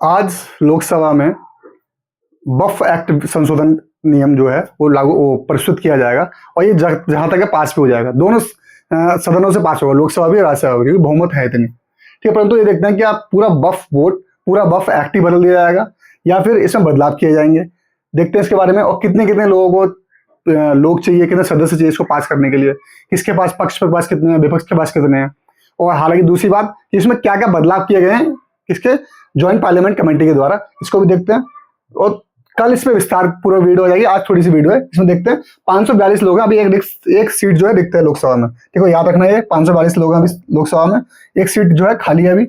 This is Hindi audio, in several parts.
आज लोकसभा में वक्फ एक्ट संशोधन नियम जो है वो प्रस्तुत किया जाएगा और ये जहां तक है पास भी हो जाएगा। दोनों सदनों से पास होगा, लोकसभा भी और राज्यसभा भी, क्योंकि बहुमत है इतनी। ठीक है, परंतु ये देखते हैं कि आप पूरा वक्फ एक्ट ही बदल दिया जाएगा या फिर इसमें बदलाव किए जाएंगे। देखते हैं इसके बारे में, और कितने कितने लोगों को लोग चाहिए, कितने सदस्य चाहिए इसको पास करने के लिए, किसके पास, पक्ष के पास कितने हैं, विपक्ष के पास कितने हैं। और हालांकि दूसरी बात कि इसमें क्या क्या बदलाव किए गए हैं किसके, ज्वाइंट पार्लियामेंट कमेटी के द्वारा, इसको भी देखते हैं। और कल इस पे विस्तार पूरा वीडियो हो जाएगी, आज थोड़ी सी वीडियो है, इसमें देखते हैं। 542 लोग हैं अभी, एक सीट जो है दिखता है लोकसभा में। ठीक है, याद रखना, ये 542 लोग हैं अभी लोकसभा में, एक सीट जो है खाली है अभी।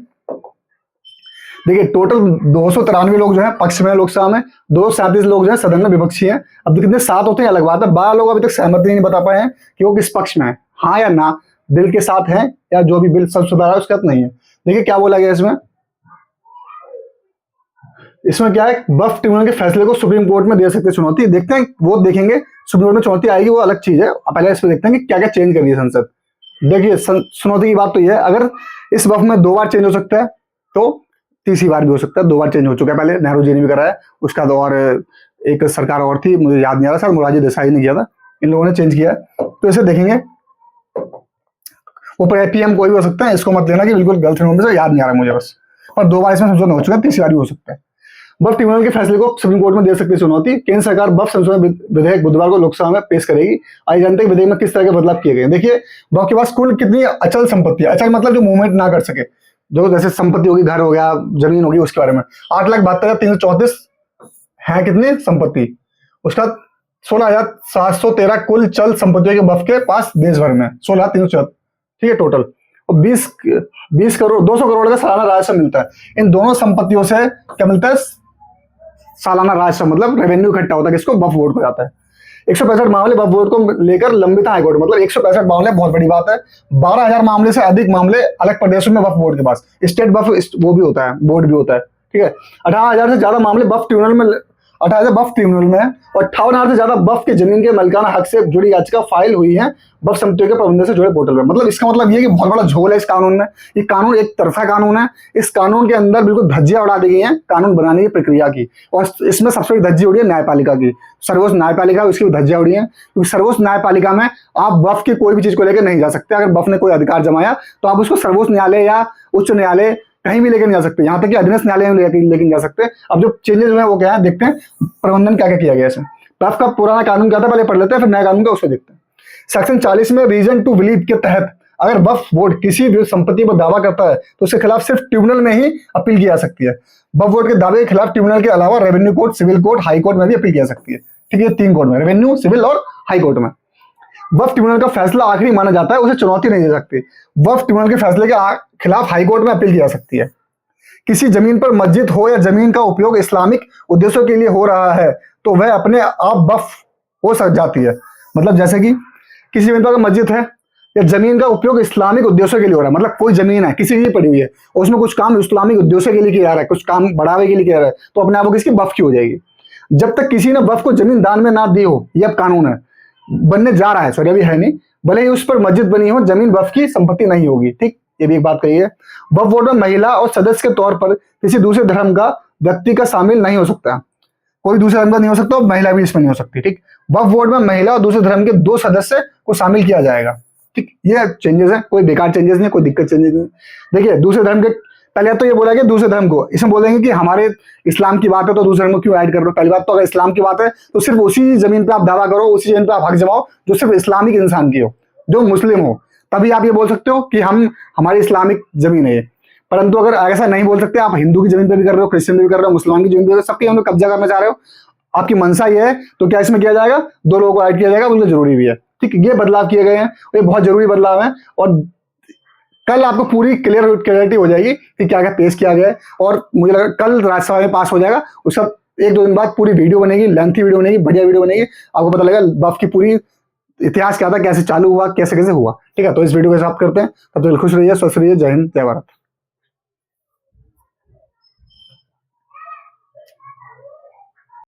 देखिए टोटल 293 लोग जो है पक्ष में लोकसभा में, 237 लोग जो है सदन में विपक्षी हैं। अब कितने 7 होते हैं अलग बात है। 12 लोग अभी तक सहमति नहीं बता पाए हैं कि वो किस पक्ष में है, हाँ या ना, बिल के साथ है या जो भी बिल सब सुधारा है उसके साथ नहीं है। देखिए क्या बोला गया इसमें क्या है, वक्फ ट्रिब्यूनल के फैसले को सुप्रीम कोर्ट में दे सकते चुनौती। देखते हैं, वो देखेंगे सुप्रीम कोर्ट में चुनौती आएगी, वो अलग चीज है। पहले इस पर देखते हैं कि क्या क्या चेंज कर रही है संसद। देखिए चुनौती की बात तो यह है, अगर इस वक्फ में 2 बार चेंज हो सकता है तो तीसरी बार भी हो सकता है। 2 बार चेंज हो चुका है, पहले नेहरू जी ने भी कराया, उसका और एक सरकार और थी, मुझे याद नहीं आ रहा, सर मोरारजी देसाई ने किया था, इन लोगों ने चेंज किया। तो इसे देखेंगे, वो पीएम कोई भी हो सकता है, इसको मत लेना कि बिल्कुल गलत से, याद नहीं आ रहा मुझे बस। और 2 बार इसमें संशोधन हो चुका है, तीसरी बार भी हो सकता है। वक्फ ट्रिब्यूनल के फैसले को सुप्रीम कोर्ट में दे सकती है चुनौती। केंद्र सरकार वक्फ संशोधन विधेयक बुधवार को लोकसभा में पेश करेगी। आइए जानते हैं विधेयक में किस तरह के बदलाव किए गए। देखिए वक्फ के पास कुल कितनी अचल संपत्ति है, अचल मतलब जो मूवमेंट ना कर सके, जो जैसे संपत्ति होगी, घर हो गया, जमीन होगी, उसके बारे में 8,72,334 है कितनी संपत्ति। उसका 16,713 कुल चल संपत्तियों के वक्फ के पास देश भर में 16,374, ठीक है टोटल। और 20 करोड़ 200 करोड़ का सालाना राजस्व मिलता है। इन दोनों संपत्तियों से क्या मिलता है, सालाना राजस्व, मतलब रेवेन्यू इकट्ठा होता है, किसको, वक्फ बोर्ड को जाता है। 165 मामले वक्फ बोर्ड को लेकर लंबित हाईकोर्ट, मतलब 165 मामले बहुत बड़ी बात है। 12,000 मामले से अधिक मामले अलग प्रदेशों में वक्फ बोर्ड के पास, स्टेट वक्फ वो भी होता है, बोर्ड भी होता है, ठीक है। 18,000 से ज्यादा मामले वक्फ ट्रिब्यूनल में, 18,000 वक्फ ट्रिब्यूनल में, और 58,000 से ज्यादा वक्फ के जमीन के मालिकाना हक से जुड़ी याचिका फाइल हुई है वक्फ समितियों के प्रबंधन से जुड़े पोर्टल में। मतलब इसका मतलब ये कि बहुत बड़ा झोल है इस कानून में। ये कानून एक तरफा कानून है, इस कानून के अंदर बिल्कुल धज्जियां उड़ा दी गई हैं कानून बनाने की प्रक्रिया की। और इसमें सबसे बड़ी धज्जी उड़ी है न्यायपालिका की, सर्वोच्च न्यायपालिका, उसकी धज्जियां उड़ी है, क्योंकि सर्वोच्च न्यायपालिका में आप वक्फ की कोई भी चीज को लेकर नहीं जा सकते। अगर वक्फ ने कोई अधिकार जमाया तो आप उसको सर्वोच्च न्यायालय या उच्च न्यायालय कहीं भी लेकर नहीं जा सकते, यहाँ तक कि अधीनस्थ न्यायालय में लेकर जा सकते। अब जो चेंजेस हुए हैं वो क्या है, देखते हैं प्रबंधन क्या क्या किया गया इसमें। वक्फ का पुराना कानून क्या था पहले पढ़ लेते हैं, फिर नया कानून का उसको देखते हैं। सेक्शन 40 में रीजन टू बिलीव के तहत अगर वक्फ बोर्ड किसी भी संपत्ति पर दावा करता है तो उसके खिलाफ सिर्फ ट्रिब्यूनल में ही अपील की जा सकती है। वक्फ बोर्ड के दावे के खिलाफ ट्रिब्यूनल के अलावा revenue court, civil court, high court में भी अपील की जा सकती है। ठीक है, 3 कोर्ट में, रेवेन्यू, सिविल और हाई कोर्ट में। वक्फ ट्रिब्यूनल का फैसला आखिरी माना जाता है, उसे चुनौती नहीं दे सकती। वक्फ ट्रिब्यूनल के फैसले के खिलाफ हाई कोर्ट में अपील की जा सकती है। किसी जमीन पर मस्जिद हो या जमीन का उपयोग इस्लामिक उद्देश्यों के लिए हो रहा है तो वह अपने आप वक्फ हो सक जाती है। मतलब जैसे कि किसी जमीन पर मस्जिद है या जमीन का उपयोग इस्लामिक उद्देश्यों के लिए हो रहा है, मतलब कोई जमीन है किसी की पड़ी हुई है और उसमें कुछ काम इस्लामिक उद्देश्यों के लिए किया जा रहा है, कुछ काम बढ़ावे के लिए किया जा रहा है, तो अपने आप को किसकी वक्फ की हो जाएगी। जब तक किसी ने वक्फ को जमीन दान में ना दी हो, यह कानून है, बनने जा रहा है, सॉरी अभी है नहीं, भले ही उस पर मस्जिद बनी हो, जमीन वक्फ की संपत्ति नहीं होगी। ठीक, ये भी एक बात कही है। वक्फ बोर्ड में महिला और सदस्य के तौर पर किसी दूसरे धर्म का व्यक्ति का शामिल नहीं हो सकता, कोई दूसरे धर्म का नहीं हो सकता, और महिला भी इसमें नहीं हो सकती। ठीक, वक्फ बोर्ड में महिला और दूसरे धर्म के 2 सदस्य को शामिल किया जाएगा। ठीक, ये चेंजेस है, कोई बेकार चेंजेस नहीं, कोई दिक्कत चेंजेस नहीं। देखिए दूसरे धर्म के, पहले तो ये बोला कि दूसरे धर्म को, इसमें बोलेंगे कि हमारे इस्लाम की बात है तो दूसरे धर्म को क्यों ऐड कर रहे हो। पहली बात तो अगर इस्लाम की बात है तो सिर्फ उसी जमीन पे आप दावा करो, उसी जमीन पे आप हक जमाओ जो सिर्फ इस्लामिक इंसान की हो, जो मुस्लिम हो, तभी आप ये बोल सकते हो कि हमारी इस्लामिक जमीन है। परंतु अगर ऐसा नहीं बोल सकते, आप हिंदू की जमीन पे भी कर रहे हो, क्रिश्चियन पे भी कर रहे हो, मुसलमान की जमीन पे, सबकी जमीन पे कब्जा करना चाह रहे हो, आपकी मनसा ये है, तो क्या इसमें किया जाएगा, 2 लोगों को ऐड किया जाएगा, बिल्कुल जरूरी भी है। ठीक, ये बदलाव किए गए हैं, ये बहुत जरूरी बदलाव है। और कल आपको पूरी क्लियरिटी हो जाएगी कि क्या क्या पेश किया गया है। और मुझे लगा कल राज्यसभा में पास हो जाएगा, उसका 1-2 दिन बाद पूरी वीडियो बनेगी, लेंथी वीडियो बनेगी, बढ़िया वीडियो बनेगी, आपको पता लगेगा वक्फ की पूरी इतिहास क्या था, कैसे चालू हुआ, कैसे कैसे हुआ। ठीक है, तो इस वीडियो को समाप्त करते हैं। तब तक खुश रहिए, स्वस्थ रहिए, जय हिंद, जय भारत।